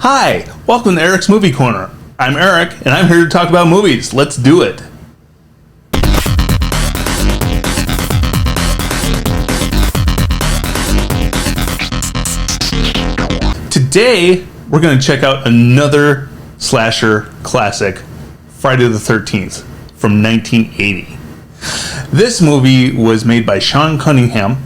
Hi, welcome to Eric's Movie Corner. I'm Eric, and I'm here to talk about movies. Let's do it. Today, we're going to check out another slasher classic, Friday the 13th, from 1980. This movie was made by Sean Cunningham,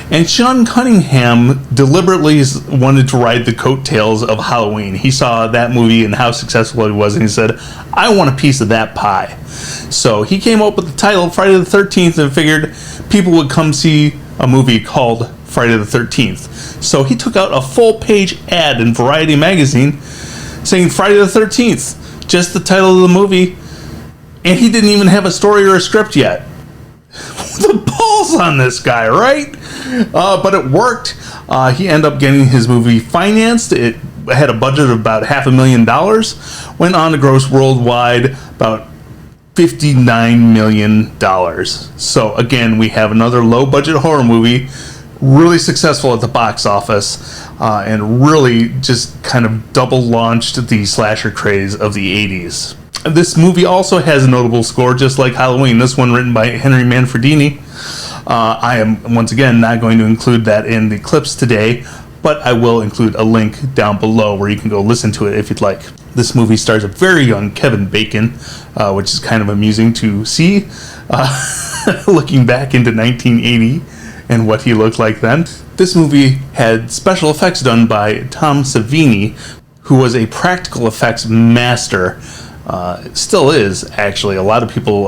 and Sean Cunningham deliberately wanted to ride the coattails of Halloween. He saw that movie and how successful it was, and he said, I want a piece of that pie. So he came up with the title, Friday the 13th, and figured people would come see a movie called Friday the 13th. So he took out a full-page ad in Variety magazine saying Friday the 13th, just the title of the movie, and he didn't even have a story or a script yet. The balls on this guy, right? But it worked. He ended up getting his movie financed. It had a budget of about $500,000. Went on to gross worldwide about $59 million. So again, we have another low-budget horror movie, really successful at the box office, and really just kind of double-launched the slasher craze of the 80s. This movie also has a notable score, just like Halloween. This one written by Henry Manfredini. I am, once again, not going to include that in the clips today, but I will include a link down below where you can go listen to it if you'd like. This movie stars a very young Kevin Bacon, which is kind of amusing to see, looking back into 1980 and what he looked like then. This movie had special effects done by Tom Savini, who was a practical effects master. Still is, actually. A lot of people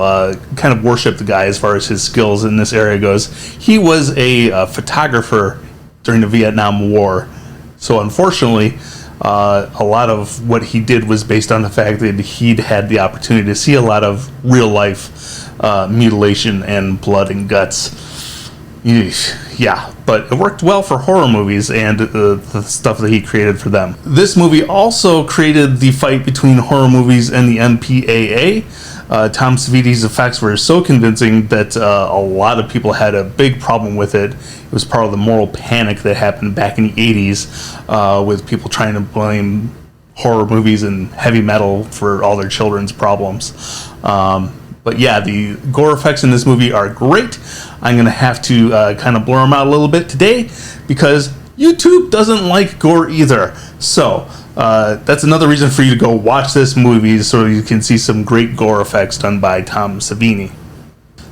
kind of worship the guy as far as his skills in this area goes. He was a photographer during the Vietnam War. So unfortunately, a lot of what he did was based on the fact that he'd had the opportunity to see a lot of real life mutilation and blood and guts. Yeah, but it worked well for horror movies and the stuff that he created for them. This movie also created the fight between horror movies and the MPAA. Tom Savini's effects were so convincing that a lot of people had a big problem with it. It was part of the moral panic that happened back in the 80s with people trying to blame horror movies and heavy metal for all their children's problems. But yeah, the gore effects in this movie are great. I'm going to have to kind of blur them out a little bit today because YouTube doesn't like gore either. So that's another reason for you to go watch this movie so you can see some great gore effects done by Tom Savini.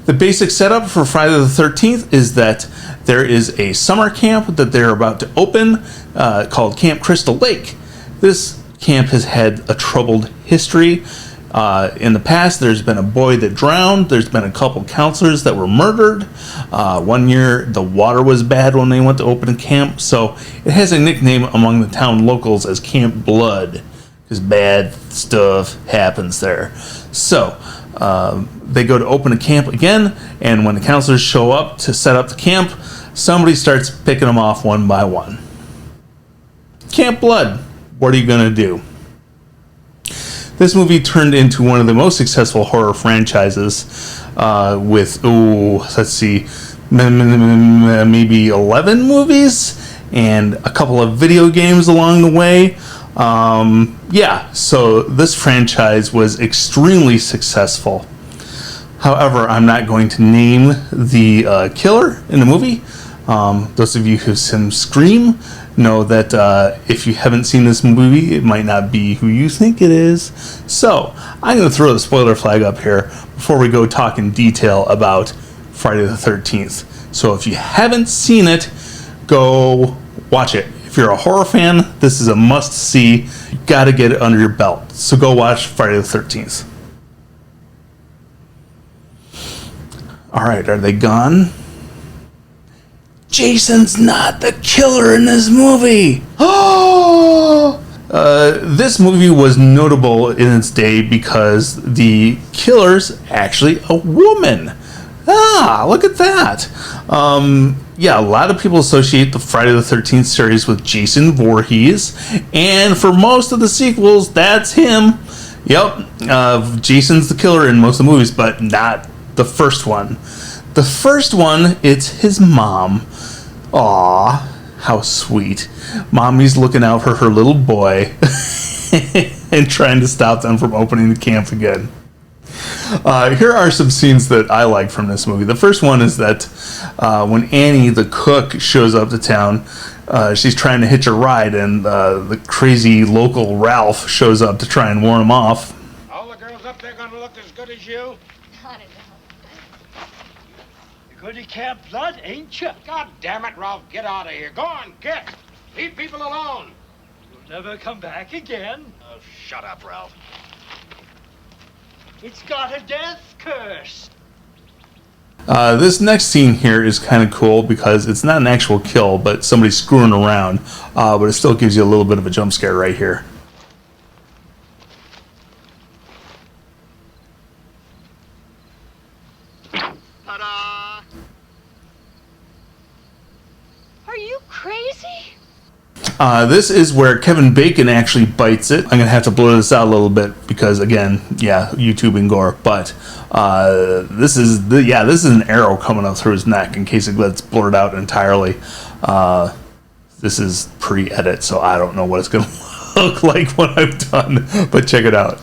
The basic setup for Friday the 13th is that there is a summer camp that they're about to open called Camp Crystal Lake. This camp has had a troubled history. In the past, there's been a boy that drowned. There's been a couple counselors that were murdered. One year, the water was bad when they went to open a camp. So it has a nickname among the town locals as Camp Blood, because bad stuff happens there. So they go to open a camp again, and when the counselors show up to set up the camp, somebody starts picking them off one by one. Camp Blood, what are you going to do? This movie turned into one of the most successful horror franchises with, let's see, maybe 11 movies and a couple of video games along the way. Yeah, so this franchise was extremely successful. However, I'm not going to name the killer in the movie. Those of you who've seen Scream know that if you haven't seen this movie, it might not be who you think it is. So I'm going to throw the spoiler flag up here before we go talk in detail about Friday the 13th. So if you haven't seen it, go watch it. If you're a horror fan, this is a must-see. You got to get it under your belt. So go watch Friday the 13th. All right, are they gone? Jason's not the killer in this movie. Oh! This movie was notable in its day because the killer's actually a woman. Ah, look at that. Yeah, a lot of people associate the Friday the 13th series with Jason Voorhees, and for most of the sequels, that's him. Yep, Jason's the killer in most of the movies, but not the first one. The first one, it's his mom. Aw, How sweet. Mommy's looking out for her little boy and trying to stop them from opening the camp again. Here are some scenes that I like from this movie. The first one is that when Annie, the cook, shows up to town, she's trying to hitch a ride, and the crazy local Ralph shows up to try and warn him off. All the girls up there gonna look as good as you? I don't know. You're going to Camp Blood, ain't you? God damn it, Ralph, get out of here. Go on, get. Leave people alone. You'll never come back again. Oh, shut up, Ralph. It's got a death curse. This next scene here is kind of cool because it's not an actual kill, but somebody's screwing around, but it still gives you a little bit of a jump scare right here. Ta-da! Are you crazy? This is where Kevin Bacon actually bites it. I'm going to have to blur this out a little bit because, again, yeah, YouTube and gore. But this is an arrow coming up through his neck in case it gets blurred out entirely. This is pre-edit, so I don't know what it's going to look like when I'm done. But check it out.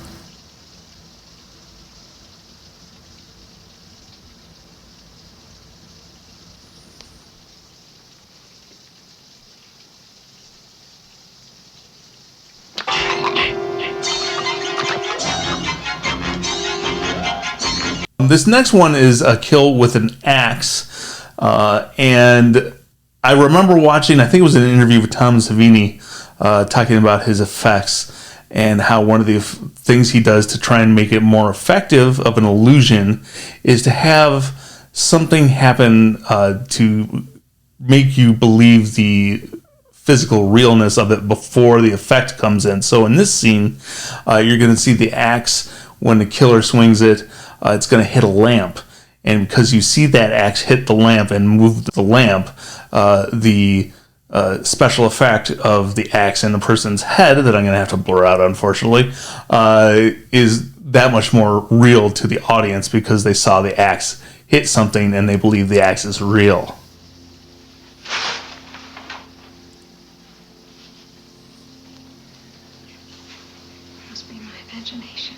This next one is a kill with an axe, and I remember watching, I think it was an interview with Tom Savini, talking about his effects and how one of the things he does to try and make it more effective of an illusion is to have something happen to make you believe the physical realness of it before the effect comes in. So in this scene, you're going to see the axe when the killer swings it. It's going to hit a lamp, and because you see that axe hit the lamp and move the lamp, the special effect of the axe in the person's head that I'm going to have to blur out, unfortunately, is that much more real to the audience because they saw the axe hit something and they believe the axe is real. Must be my imagination.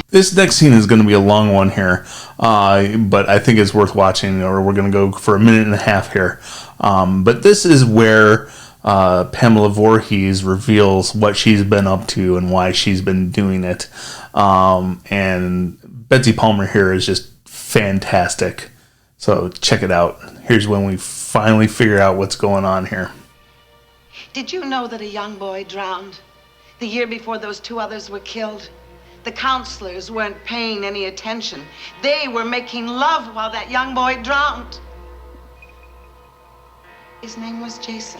This next scene is going to be a long one here, but I think it's worth watching, or we're going to go for a minute and a half here. But this is where Pamela Voorhees reveals what she's been up to and why she's been doing it. And Betsy Palmer here is just fantastic. So check it out. Here's when we finally figure out what's going on here. Did you know that a young boy drowned the year before those two others were killed? The counselors weren't paying any attention. They were making love while that young boy drowned. His name was Jason.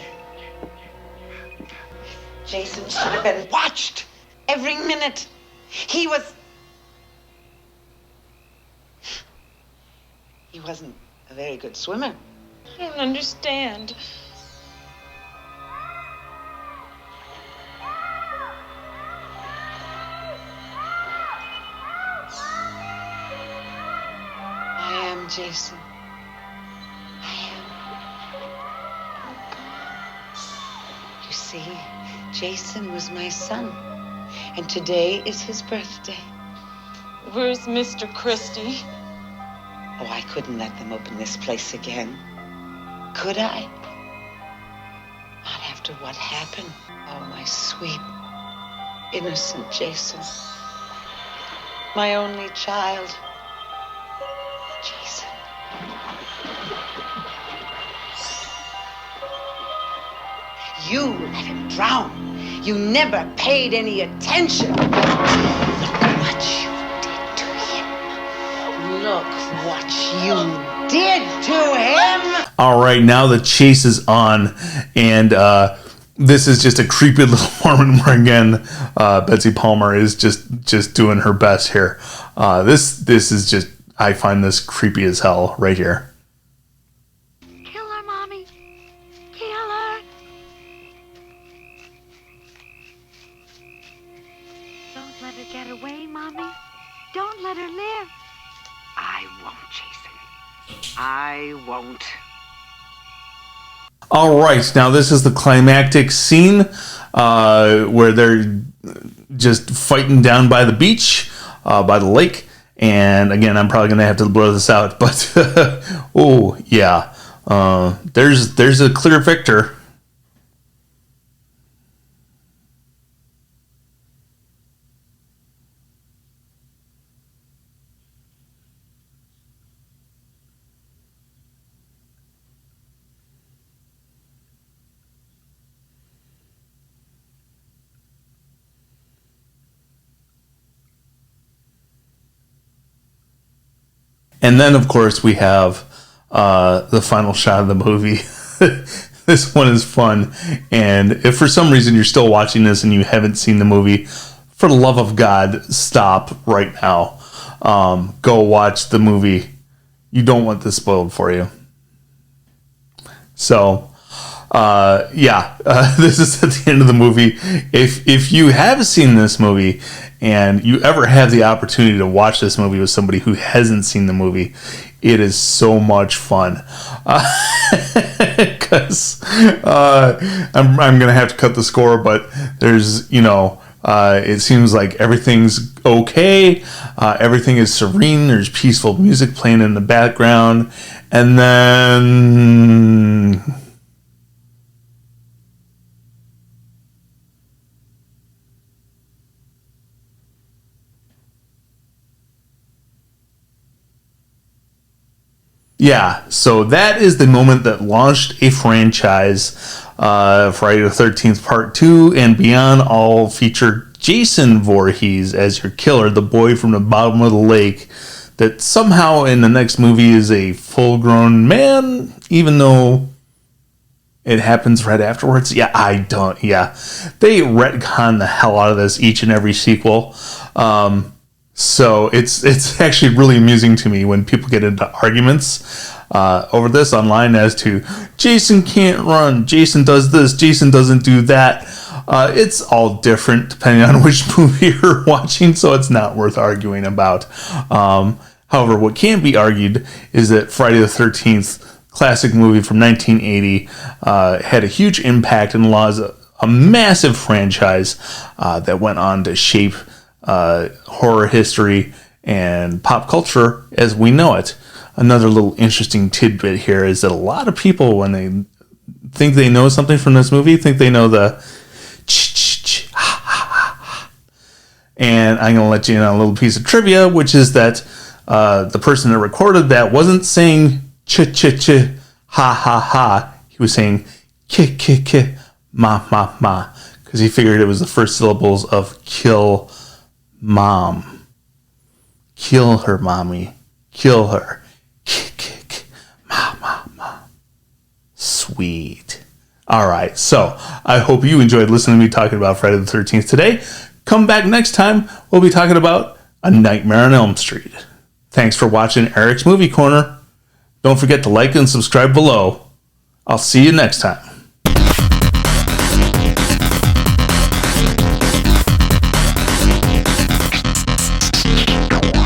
Jason should have been watched every minute. He wasn't a very good swimmer. I don't understand. I am Jason. I am. You see, Jason was my son, and today is his birthday. Where's Mr. Christie? Oh, I couldn't let them open this place again. Could I? Not after what happened. Oh, my sweet, innocent Jason. My only child. Jason. You let him drown. You never paid any attention. Look what you did to him. Look what you did to him. All right, now the chase is on, and this is just a creepy little moment where, again, Betsy Palmer is just doing her best here. This is just, I find this creepy as hell right here. Kill her, Mommy. Kill her. let her live. I won't, Jason. I won't. All right, now this is the climactic scene where they're just fighting down by the beach, by the lake. And again, I'm probably going to have to blur this out, but oh yeah, there's a clear victor. And then, of course, we have the final shot of the movie. This one is fun. And if for some reason you're still watching this and you haven't seen the movie, for the love of God, stop right now. Go watch the movie. You don't want this spoiled for you. So, this is at the end of the movie. If you have seen this movie and you ever have the opportunity to watch this movie with somebody who hasn't seen the movie, it is so much fun. Because I'm going to have to cut the score, but there's, it seems like everything's okay. Everything is serene. There's peaceful music playing in the background. And then... yeah, so that is the moment that launched a franchise. Friday the 13th Part 2 and beyond all featured Jason Voorhees as your killer, the boy from the bottom of the lake, that somehow in the next movie is a full-grown man, even though it happens right afterwards. They retcon the hell out of this each and every sequel. So it's actually really amusing to me when people get into arguments over this online as to Jason can't run, Jason does this, Jason doesn't do that. It's all different depending on which movie you're watching, so it's not worth arguing about. However, what can be argued is that Friday the 13th, classic movie from 1980, had a huge impact and was a massive franchise that went on to shape horror history and pop culture as we know it. Another little interesting tidbit here is that a lot of people, when they think they know something from this movie, think they know the and I'm going to let you in on a little piece of trivia, which is that the person that recorded that wasn't saying ha ha ha. He was saying ki ma ma ma, because he figured it was the first syllables of kill mom. Kill her, mommy. Kill her. Kick, ma, ma, ma. Sweet. All right, so I hope you enjoyed listening to me talking about Friday the 13th today. Come back next time. We'll be talking about A Nightmare on Elm Street. Thanks for watching Eric's Movie Corner. Don't forget to like and subscribe below. I'll see you next time.